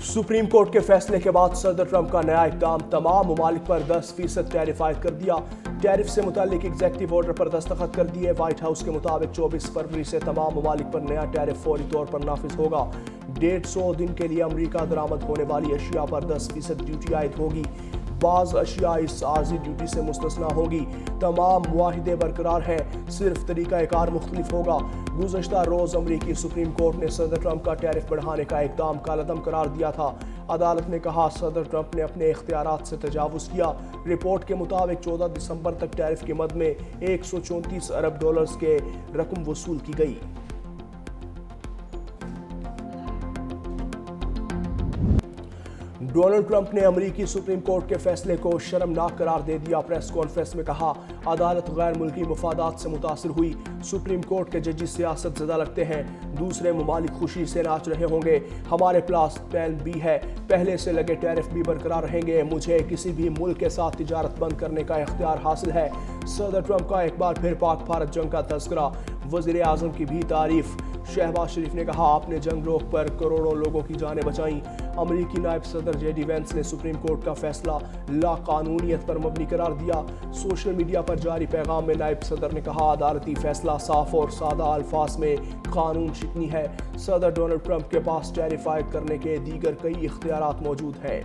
Supreme court के फैसले के बाद सदर ट्रंप का नया इक़दाम, तमाम ममालिक पर 10% टैरिफ आयद कर दिया। टैरिफ से मुतालिक एग्जेक्टिव ऑर्डर पर दस्तखत कर दिए। व्हाइट हाउस के मुताबिक 24 फरवरी से तमाम ममालिक पर नया टैरिफ फौरी तौर पर नाफिज होगा। 150 दिन के लिए अमरीका दरामद होने वाली अशिया पर 10% ड्यूटी आयद होगी। बाज़ अशिया इस आर्जी ड्यूटी से मुस्तस्ना होगी। तमाम मुआहिदे बरकरार हैं, सिर्फ तरीका कार मुख्तलिफ होगा। गुज़श्ता रोज़ अमरीकी सुप्रीम कोर्ट ने सदर ट्रंप का टैरिफ बढ़ाने का इक़दाम कालअदम करार दिया था। अदालत ने कहा सदर ट्रंप ने अपने इख्तियारात से तजावुज़ किया। रिपोर्ट के मुताबिक 14 दिसंबर तक टैरिफ के मद में 134 अरब डॉलर्स के रकम वसूल की गई। डोनाल्ड ट्रंप ने अमरीकी सुप्रीम कोर्ट के फैसले को शर्मनाक करार दे दिया। प्रेस कॉन्फ्रेंस में कहा अदालत गैर मुल्की मफादात से मुतासिर हुई। सुप्रीम कोर्ट के जजेस सियासत ज़दा लगते हैं, दूसरे ममालिक खुशी से नाच रहे होंगे। हमारे पास प्लान बी है, पहले से लगे टैरिफ भी बरकरार रहेंगे। मुझे किसी भी मुल्क के साथ तिजारत बंद करने का इख्तियार हासिल है। सदर ट्रंप का एक बार फिर पाक भारत जंग का तज़किरा, वज़ीर आज़म की भी तारीफ। शहबाज शरीफ ने कहा आपने जंग रोक पर करोड़ों लोगों की जानें बचाई। अमरीकी नायब सदर जेडी वेंस ने सुप्रीम कोर्ट का फैसला लाकानूनियत पर मबनी करार दिया। सोशल मीडिया पर जारी पैगाम में नायब सदर ने कहा अदालती फैसला साफ और सादा अल्फाज में कानून शिकनी है। सदर डोनाल्ड ट्रंप के पास टैरिफ आयद करने के दीगर कई इख्तियारात मौजूद हैं।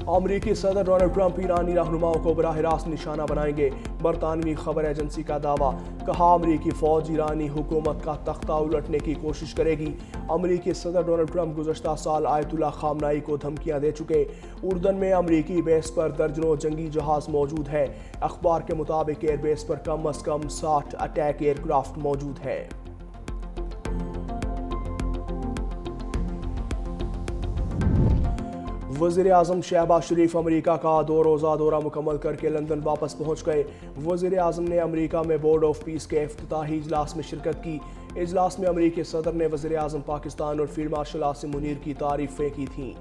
अमरीकी सदर डोनाल्ड ट्रंप ईरानी रहनुमाओं को बराह रास्त निशाना बनाएंगे। बरतानवी खबर एजेंसी का दावा, कहा अमरीकी फौज ईरानी हुकूमत का तख्ता उलटने की कोशिश करेगी। अमरीकी सदर डोनाल्ड ट्रंप गुज़श्ता साल आयतुल्लाह खामनाई को धमकियां दे चुके। उर्दन में अमरीकी बेस पर दर्जनों जंगी जहाज मौजूद हैं। अखबार के मुताबिक एयरबेस पर कम अज़ कम 60 अटैक एयरक्राफ्ट मौजूद हैं। वज़ीर आज़म शहबाज शरीफ अमरीका का 2 रोज़ा दौरा मुकम्मल करके लंदन वापस पहुँच गए। वज़ीर आज़म ने अमरीका में बोर्ड ऑफ पीस के इफ्तिताही इजलास में शिरकत की। इजलास में अमरीकी सदर ने वज़ीर आज़म पाकिस्तान और फील्ड मार्शल आसिम मुनीर की तारीफ़ें की थीं।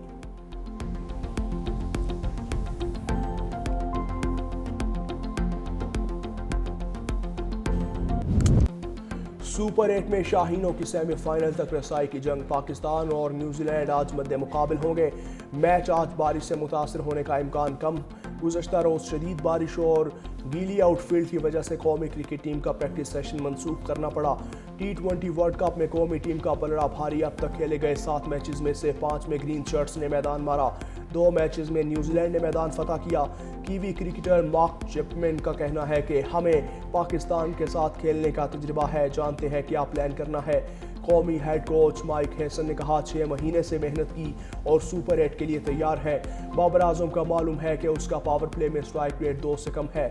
सुपर 8 में शाहीनों की सेमीफाइनल तक रसाई की जंग, पाकिस्तान और न्यूजीलैंड आज मद्दे मुकाबिल होंगे। मैच आज बारिश से मुतासर होने का इम्कान कम। गुज़श्ता रोज़ शदीद बारिश और गीली आउटफील्ड की वजह से कौमी क्रिकेट टीम का प्रैक्टिस सेशन मनसूख करना पड़ा। T20 वर्ल्ड कप में कौमी टीम का पलड़ा भारी। अब तक खेले गए 7 मैचेस में से 5 में ग्रीन शर्ट्स ने मैदान मारा। 2 मैचेस में न्यूजीलैंड ने मैदान फतह किया। कीवी क्रिकेटर मार्क चैपमैन का कहना है कि हमें पाकिस्तान के साथ खेलने का तजुर्बा है, जानते हैं क्या प्लान करना है। कौमी हेड कोच माइक हैसन ने कहा 6 महीने से मेहनत की और सुपर 8 के लिए तैयार है। बाबर आजम का मालूम है कि उसका पावर प्ले में स्ट्राइक रेट 2 से कम है।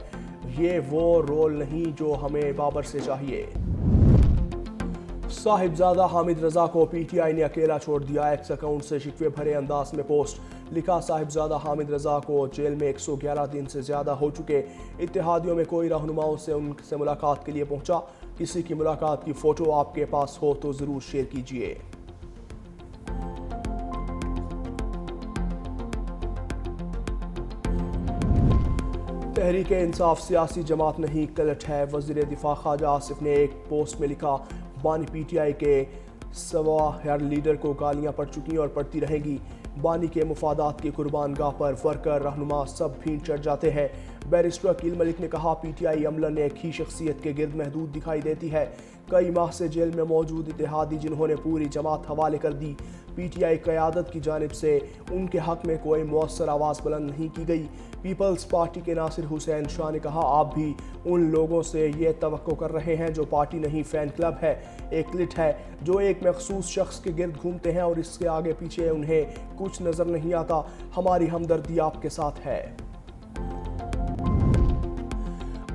ये वो रोल नहीं जो हमें बाबर से चाहिए। साहिबजादा हामिद रजा को पीटीआई ने अकेला छोड़ दिया। एक्स अकाउंट से शिकवे भरे अंदाज में पोस्ट लिखा साहिबजादा हामिद रजा को जेल में 111 दिन से ज़्यादा हो चुके। इत्तेहादियों में कोई रहनुमाओं से उनसे मुलाकात के लिए पहुंचा। किसी की मुलाकात की फ़ोटो आपके पास हो तो ज़रूर शेयर कीजिए। तहरीक इंसाफ सियासी जमात नहीं, कलट है। वज़ीर दिफा ख्वाजा आसिफ ने एक पोस्ट में लिखा बानी पीटीआई के सवा हर लीडर को गालियां पड़ चुकी और पड़ती रहेंगी। बानी के मुफादात की कुर्बान गाह पर वर्कर रहनुमा सब भीड़ चढ़ जाते हैं। बैरिस्टर अकील मलिक ने कहा पीटीआई अमलन एक ही शख्सियत के गिर्द महदूद दिखाई देती है। कई माह से जेल में मौजूद इत्तेहादी जिन्होंने पूरी जमात हवाले कर दी। पीटीआई क़यादत की जानिब से उनके हक़ में कोई मौसर आवाज़ बुलंद नहीं की गई। पीपल्स पार्टी के नासिर हुसैन शाह ने कहा आप भी उन लोगों से ये तवक्को कर रहे हैं जो पार्टी नहीं फ़ैन क्लब है, एक क्लिट है जो एक मखसूस शख्स के गिर्द घूमते हैं और इसके आगे पीछे उन्हें कुछ नज़र नहीं आता। हमारी हमदर्दी आपके साथ है।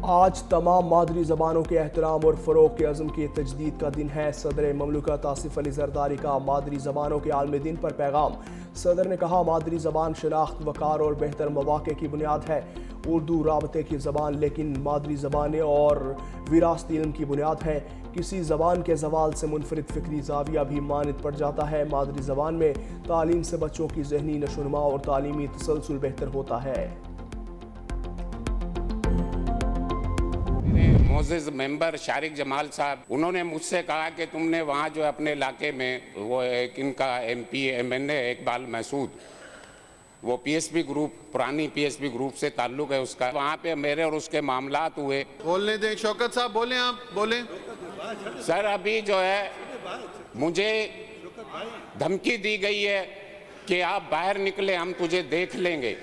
आज तमाम मादरी ज़बानों के एहतराम और फ़रोग़ के अज़्म की तजदीद का दिन है। सदर ममलकत आसिफ अली ज़रदारी का मादरी ज़बानों के आलमी दिन पर पैगाम। सदर ने कहा मादरी ज़बान शनाख्त, वक़ार और बेहतर मौक़े की बुनियाद है। उर्दू राबते की ज़बान, लेकिन मादरी ज़बानें और विरासती इल्म की बुनियाद है। किसी ज़बान के ज़वाल से मुनफरिद फ़िक्री ज़ाविया भी मानित पड़ जाता है। मादरी ज़बान में तालीम से बच्चों की ज़हनी नशोनुमा और तालीमी तसलसल बेहतर होता है। मोजिज मेंबर शारिक जमाल साहब, उन्होंने मुझसे कहा कि तुमने वहाँ जो अपने इलाके में वो एक इनका MP MNA इकबाल महसूद, वो PSP ग्रुप, पुरानी PSP ग्रुप से ताल्लुक़ है उसका, वहाँ पे मेरे और उसके मामलात हुए। बोलने दें शौकत साहब, बोलें, आप बोलें। सर अभी जो है मुझे धमकी दी गई है कि आप बाहर निकले, हम तुझे देख लेंगे।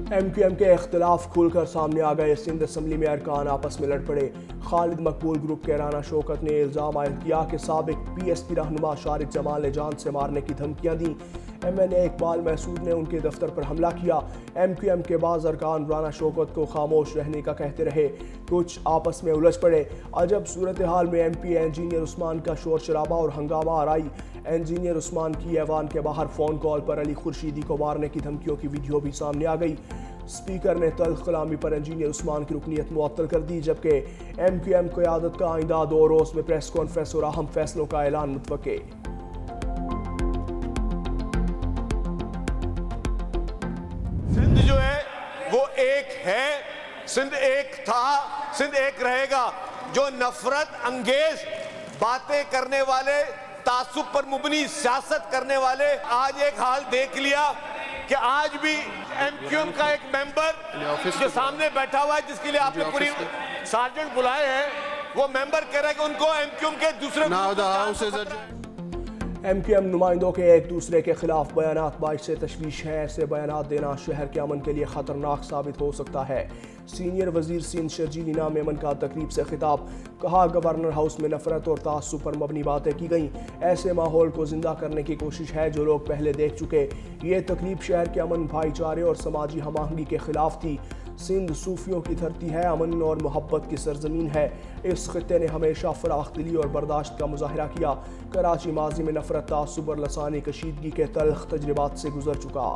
MQM के इख्तिलाफ खुलकर सामने आ गए। सिंध असम्बली में अरकान आपस में लड़ पड़े। खालिद मकबूल ग्रुप के राना शौकत ने इल्ज़ाम आयद किया कि साबिक PSP रहनुमा शारिक जमाल ने जान से मारने की धमकियां दी। MNA इकबाल महसूद ने उनके दफ्तर पर हमला किया। MQM के बाज़ अरकान राना शौकत को खामोश रहने का कहते रहे। कुछ आपस में उलझ पड़े। अजब सूरत हाल में MP इंजीनियर उस्मान का शोर शराबा और हंगामा आराई। इंजीनियर उस्मान की ऐवान के बाहर फ़ोन कॉल पर अली खुर्शीदी को मारने की धमकियों की वीडियो भी सामने आ गई। स्पीकर ने तल्ख कलामी पर इंजीनियर उस्मान की रुकनीत मुअत्तल कर दी, जबकि MQM क़यादत का आइंदा 2 रोज़ में प्रेस कॉन्फ्रेंस और अहम फैसलों का ऐलान मुतवक्के। सिंध जो है वो एक है, सिंध एक था, सिंध एक रहेगा। जो नफरत अंगेज बातें करने वाले, तासुब पर मुबनी सियासत करने वाले, आज एक हाल देख लिया कि आज भी MQM का एक मेंबर जो सामने बैठा हुआ है, जिसके लिए आपने पूरी सार्जेंट बुलाए हैं, वो मेंबर कह रहा है कि उनको MQM के दूसरे MQM नुमाइंदों के एक दूसरे के खिलाफ बयानात बाइस से तशवीश हैं। ऐसे बयानात देना शहर के अमन के लिए ख़तरनाक साबित हो सकता है। सीनियर वजीर सिंध शर्जील इनाम मेमन का तकरीब से खिताब, कहा गवर्नर हाउस में नफरत और तासुब पर मबनी बातें की गईं। ऐसे माहौल को जिंदा करने की कोशिश है जो लोग पहले देख चुके। ये तकरीब शहर के अमन, भाईचारे और समाजी हम आहंगी के खिलाफ थी। सिंध सूफियों की धरती है, अमन और मोहब्बत की सरजमीन है। इस खित्ते ने हमेशा फराख दिली और बर्दाश्त का मुजाहरा किया। कराची माजी में नफरत, तासुब और लसानी कशीदगी के तल्ख तजर्बात से गुजर चुका।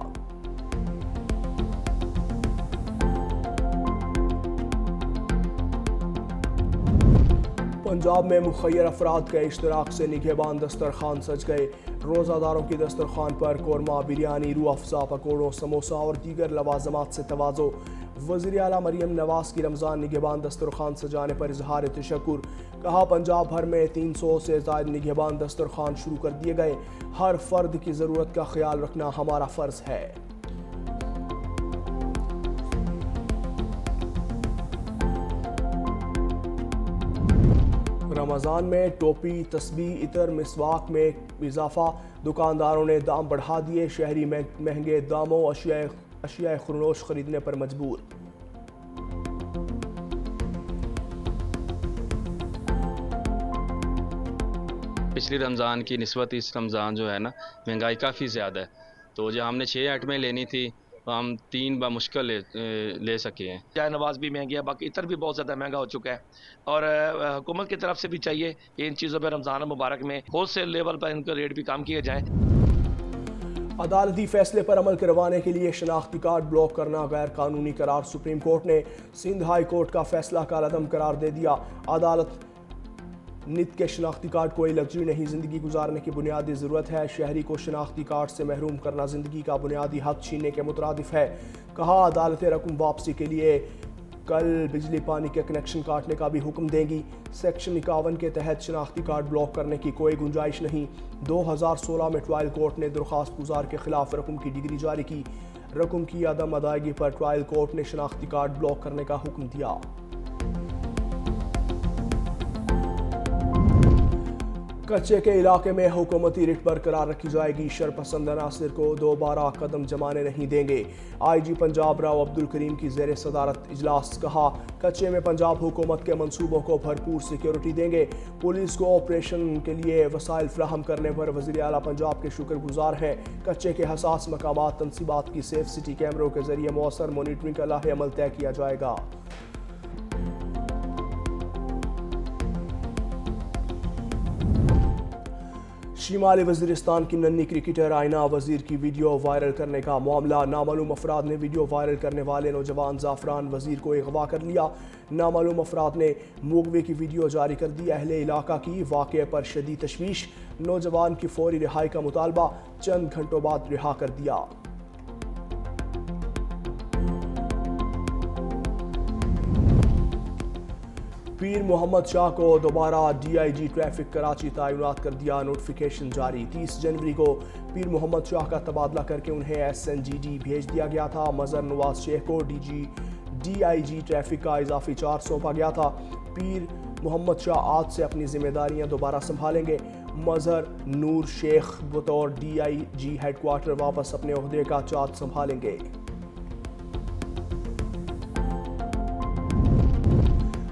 पंजाब में मुखय्यर अफराद के इश्तराक से निगहबान दस्तरखान सज गए। रोज़ादारों की दस्तरखान पर कौरमा, बिरयानी, रूह अफ़ज़ा, पकौड़ों, समोसा और दीगर लवाजमात से तवाज़ो। वज़ीर आला मरियम नवाज़ की रमज़ान निगहबान दस्तरखान सजाने पर इजहार तशक्कुर। कहा पंजाब भर में 300 से ज़ायद निगहबान दस्तरखान शुरू कर दिए गए। हर फ़र्द की ज़रूरत का ख्याल रखना हमारा फ़र्ज़ है। रमज़ान में टोपी, तस्बीह, इतर, मिसवाक में इजाफा। दुकानदारों ने दाम बढ़ा दिए। शहरी महंगे दामों अशिया खुरनोश खरीदने पर मजबूर। पिछली रमज़ान की निस्बत इस रमज़ान जो है ना, महंगाई काफ़ी ज़्यादा है। तो जो हमने 6 आइटमें लेनी थी तो हम 3 बामुश्किल ले सके हैं। चाय नवाज भी महंगी है, बाकी इतर भी बहुत ज़्यादा महंगा हो चुका है। और हुकूमत की तरफ से भी चाहिए कि इन चीज़ों पर रमज़ान मुबारक में होलसेल लेवल पर इनका रेट भी कम किए जाएँ। अदालती फैसले पर अमल करवाने के लिए शनाख्ती कार्ड ब्लॉक करना गैर कानूनी करार। सुप्रीम कोर्ट ने सिंध हाई कोर्ट का फैसला कालअदम करार दे दिया। अदालत नित के शनाख्ती कार्ड कोई लग्जरी नहीं, ज़िंदगी गुजारने की बुनियादी ज़रूरत है। शहरी को शनाख्ती कार्ड से महरूम करना ज़िंदगी का बुनियादी हक छीनने के मुतरादिफ है। कहा अदालतें रकम वापसी के लिए कल बिजली पानी के कनेक्शन काटने का भी हुक्म देंगी। सेक्शन 51 के तहत शनाख्ती कार्ड ब्लॉक करने की कोई गुंजाइश नहीं। 2016 में ट्रायल कोर्ट ने दरख्वास्त गुजार के खिलाफ रकम की डिग्री जारी की। रकम की अदम अदायगी पर ट्रायल कोर्ट ने शनाख्ती कार्ड ब्लॉक करने का हुक्म दिया। कच्चे के इलाके में हुकूमती रिट बरकरार रखी जाएगी। शरपसंद अनासिर को दोबारा कदम जमाने नहीं देंगे। IG पंजाब राव अब्दुल करीम की ज़ेर सदारत इजलास। कहा कच्चे में पंजाब हुकूमत के मंसूबों को भरपूर सिक्योरिटी देंगे। पुलिस को ऑपरेशन के लिए वसाइल फ्राहम करने पर वज़ीर आला पंजाब के शुक्रगुजार हैं। कच्चे के हसास मकामात तनसीबात की सेफ सिटी कैमरों के जरिए मौसर मॉनिटरिंग का लाहे अमल तय किया जाएगा। शिमाली वज़ीरिस्तान की नन्ही क्रिकेटर आइना वज़ीर की वीडियो वायरल करने का मामला। नामालूम अफराद ने वीडियो वायरल करने वाले नौजवान ज़ाफ़रान वज़ीर को अगवा कर लिया। नामालूम अफराद ने मुगवे की वीडियो जारी कर दी। अहले इलाका की वाक़े पर शदीद तशवीश। नौजवान की फौरी रिहाई का मुतालबा। चंद घंटों बाद रिहा कर दिया। پیر محمد شاہ کو دوبارہ D I G traffic Karachi تعینات کر دیا، نوٹیفیکیشن جاری۔ 30 جنوری کو پیر محمد شاہ کا تبادلہ کر کے انہیں SNGD بھیج دیا گیا تھا۔ مظہر نواز شیخ کو ڈی آئی جی ٹریفک کا اضافی چارج سونپا گیا تھا۔ پیر محمد شاہ آج سے اپنی ذمہ داریاں دوبارہ سنبھالیں گے۔ مظہر نور شیخ بطور D I G headquarter واپس اپنے عہدے کا چارج سنبھالیں گے۔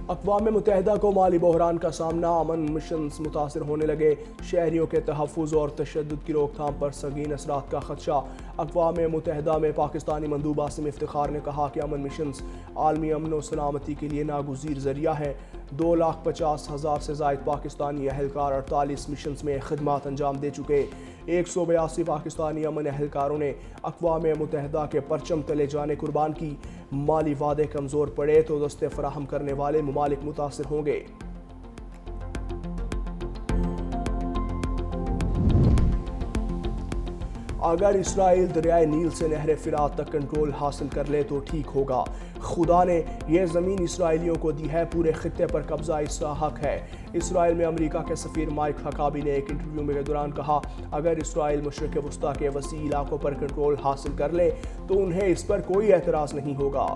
اقوام متحدہ کو مالی بحران کا سامنا، امن مشنز متاثر ہونے لگے، شہریوں کے تحفظ اور تشدد کی روک تھام پر سنگین اثرات کا خدشہ۔ اقوام متحدہ میں پاکستانی مندوب عاصم افتخار نے کہا کہ امن مشنز عالمی امن و سلامتی کے لیے ناگزیر ذریعہ ہیں۔ 2,50,000 سے زائد پاکستانی اہلکار 48 مشنز میں خدمات انجام دے چکے۔ 182 پاکستانی امن اہلکاروں نے اقوام متحدہ کے پرچم تلے جانے قربان کی۔ مالی وعدے کمزور پڑے تو دستے فراہم کرنے والے ممالک متاثر ہوں گے۔ اگر اسرائیل دریائے نیل سے نہر فرات تک کنٹرول حاصل کر لے تو ٹھیک ہوگا۔ خدا نے یہ زمین اسرائیلیوں کو دی ہے، پورے خطے پر قبضہ اس کا حق ہے۔ اسرائیل میں امریکہ کے سفیر مائک حقابی نے ایک انٹرویو کے دوران کہا، اگر اسرائیل مشرق وسطیٰ کے وسیع علاقوں پر کنٹرول حاصل کر لے تو انہیں اس پر کوئی اعتراض نہیں ہوگا۔